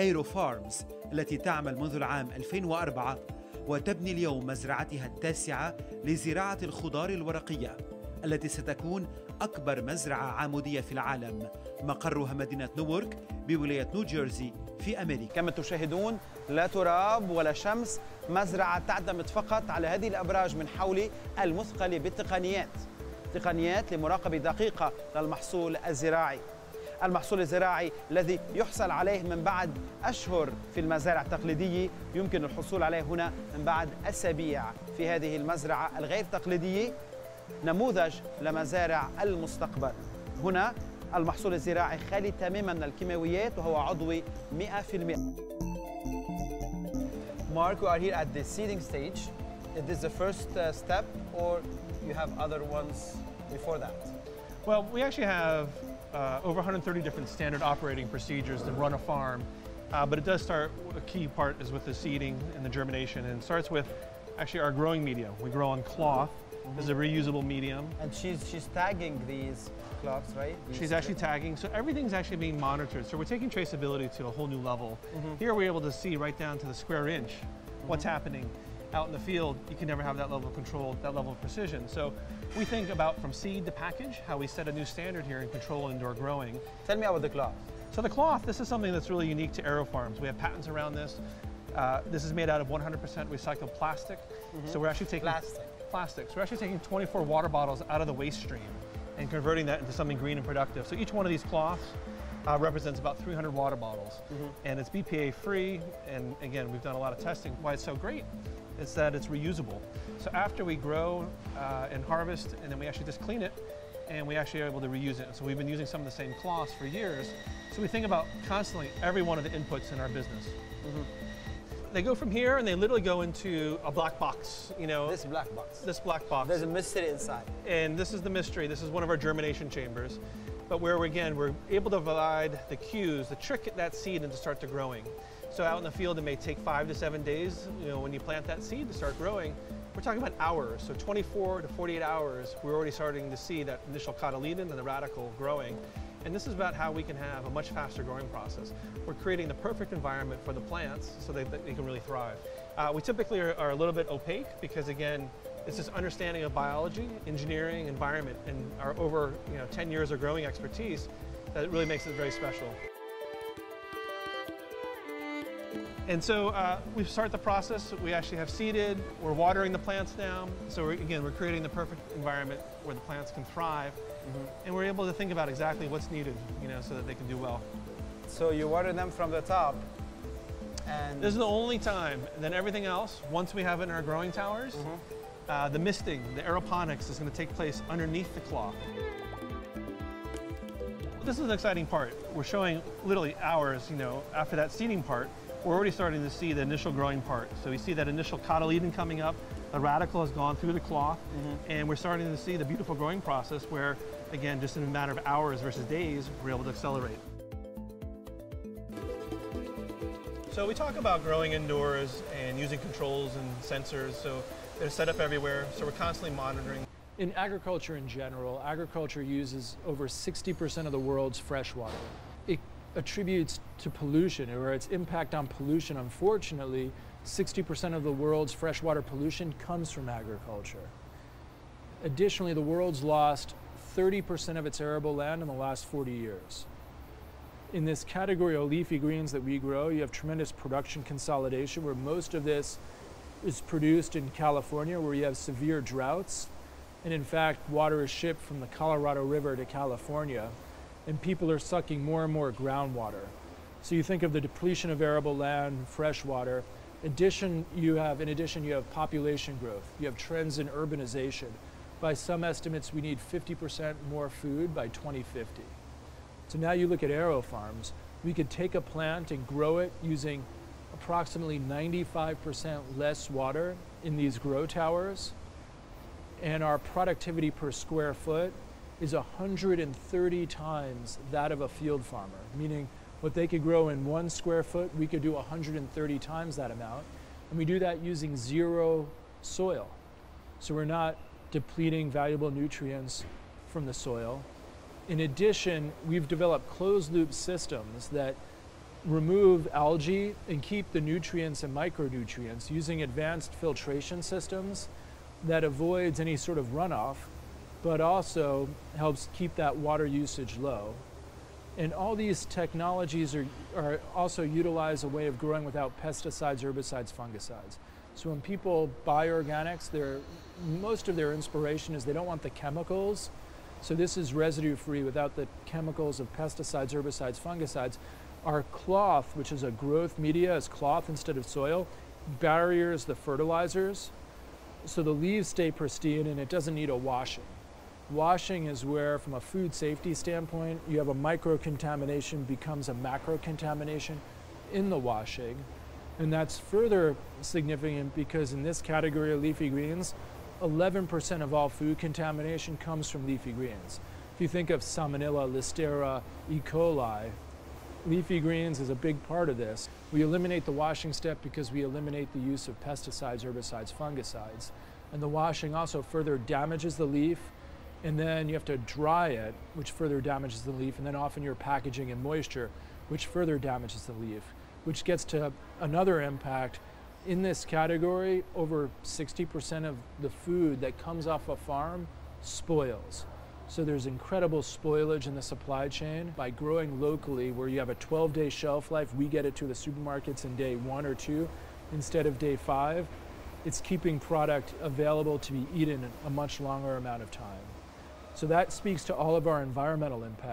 ايرو فارمز التي تعمل منذ العام 2004 وتبني اليوم مزرعتها التاسعة لزراعة الخضار الورقية التي ستكون أكبر مزرعة عمودية في العالم، مقرها مدينة نيويورك بولاية نيوجيرسي في أمريكا. كما تشاهدون لا تراب ولا شمس، مزرعة تعتمد فقط على هذه الأبراج من حول المثقلة بالتقنيات، تقنيات لمراقبة دقيقة للمحصول الزراعي. المحصول الزراعي الذي يحصل عليه من بعد أشهر في المزارع التقليدية يمكن الحصول عليه هنا من بعد أسابيع في هذه المزرعة الغير تقليدية، نموذج لمزارع المستقبل. هنا المحصول الزراعي خالي تماما من الكيماويات وهو عضوي 100%. Mark, we are here at the seeding stage. Is this the first step or you have other ones before that? Well, we actually have over 130 different standard operating procedures to run a farm, but it does start, a key part is with the seeding and the germination, and it starts with actually our growing media. We grow on cloth. This is a reusable medium. And she's tagging these cloths, right? She's actually tagging, so everything's actually being monitored. So we're taking traceability to a whole new level. Here we're able to see right down to the square inch what's happening. Out in the field, you can never have that level of control, that level of precision. So we think about from seed to package, how we set a new standard here in control indoor growing. Tell me about the cloth. So the cloth, this is something that's really unique to Aero Farms. We have patents around this. This is made out of 100% recycled plastic. So we're actually taking plastics. We're actually taking 24 water bottles out of the waste stream and converting that into something green and productive. So each one of these cloths represents about 300 water bottles. And it's BPA free. And again, we've done a lot of testing. Why it's so great is that it's reusable. So after we grow and harvest, and then we actually just clean it, and we actually are able to reuse it. So we've been using some of the same cloths for years. So we think about constantly every one of the inputs in our business. They go from here and they literally go into a black box, you know. This black box. This black box. There's a mystery inside. And this is the mystery. This is one of our germination chambers. But where, again, we're able to provide the cues, to trick that seed into start to growing. So out in the field, it may take 5 to 7 days, you know, when you plant that seed to start growing. We're talking about hours. So 24 to 48 hours, we're already starting to see that initial cotyledon and the radicle growing. And this is about how we can have a much faster growing process. We're creating the perfect environment for the plants so that they can really thrive. We typically are a little bit opaque because, again, it's this understanding of biology, engineering, environment, and our over 10 years of growing expertise that really makes it very special. And so we start the process. We actually have seeded. We're watering the plants now. So we're creating the perfect environment where the plants can thrive. And we're able to think about exactly what's needed, so that they can do well. So you water them from the top, and this is the only time. And then everything else, once we have it in our growing towers, the misting, the aeroponics is going to take place underneath the cloth. This is an exciting part. We're showing literally hours, after that seeding part. We're already starting to see the initial growing part. So we see that initial cotyledon coming up, the radicle has gone through the cloth, and we're starting to see the beautiful growing process where, again, just in a matter of hours versus days, we're able to accelerate. So we talk about growing indoors and using controls and sensors. So they're set up everywhere, so we're constantly monitoring. In agriculture in general, agriculture uses over 60% of the world's fresh water. It attributes to pollution, or its impact on pollution. Unfortunately, 60% of the world's freshwater pollution comes from agriculture. Additionally, the world's lost 30% of its arable land in the last 40 years. In this category of leafy greens that we grow, you have tremendous production consolidation, where most of this is produced in California, where you have severe droughts. And in fact, water is shipped from the Colorado River to California, and people are sucking more and more groundwater. So you think of the depletion of arable land, fresh water. In addition, you have population growth. You have trends in urbanization. By some estimates, we need 50% more food by 2050. So now you look at Aero Farms, we could take a plant and grow it using approximately 95% less water in these grow towers, and our productivity per square foot is 130 times that of a field farmer, meaning what they could grow in 1 square foot, we could do 130 times that amount. And we do that using zero soil. So we're not depleting valuable nutrients from the soil. In addition, we've developed closed loop systems that remove algae and keep the nutrients and micronutrients using advanced filtration systems that avoids any sort of runoff, but also helps keep that water usage low. And all these technologies are also utilize a way of growing without pesticides, herbicides, fungicides. So when people buy organics, most of their inspiration is they don't want the chemicals. So this is residue-free without the chemicals of pesticides, herbicides, fungicides. Our cloth, which is a growth media, is cloth instead of soil, barriers the fertilizers, so the leaves stay pristine and it doesn't need a washing. Washing is where, from a food safety standpoint, you have a micro-contamination becomes a macro-contamination in the washing. And that's further significant because in this category of leafy greens, 11% of all food contamination comes from leafy greens. If you think of Salmonella, Listeria, E. coli, leafy greens is a big part of this. We eliminate the washing step because we eliminate the use of pesticides, herbicides, fungicides. And the washing also further damages the leaf, and then you have to dry it, which further damages the leaf, and then often your packaging and moisture, which further damages the leaf, which gets to another impact. In this category, over 60% of the food that comes off a farm spoils. So there's incredible spoilage in the supply chain. By growing locally, where you have a 12-day shelf life, we get it to the supermarkets in day 1 or 2 instead of day 5. It's keeping product available to be eaten a much longer amount of time. So that speaks to all of our environmental impact.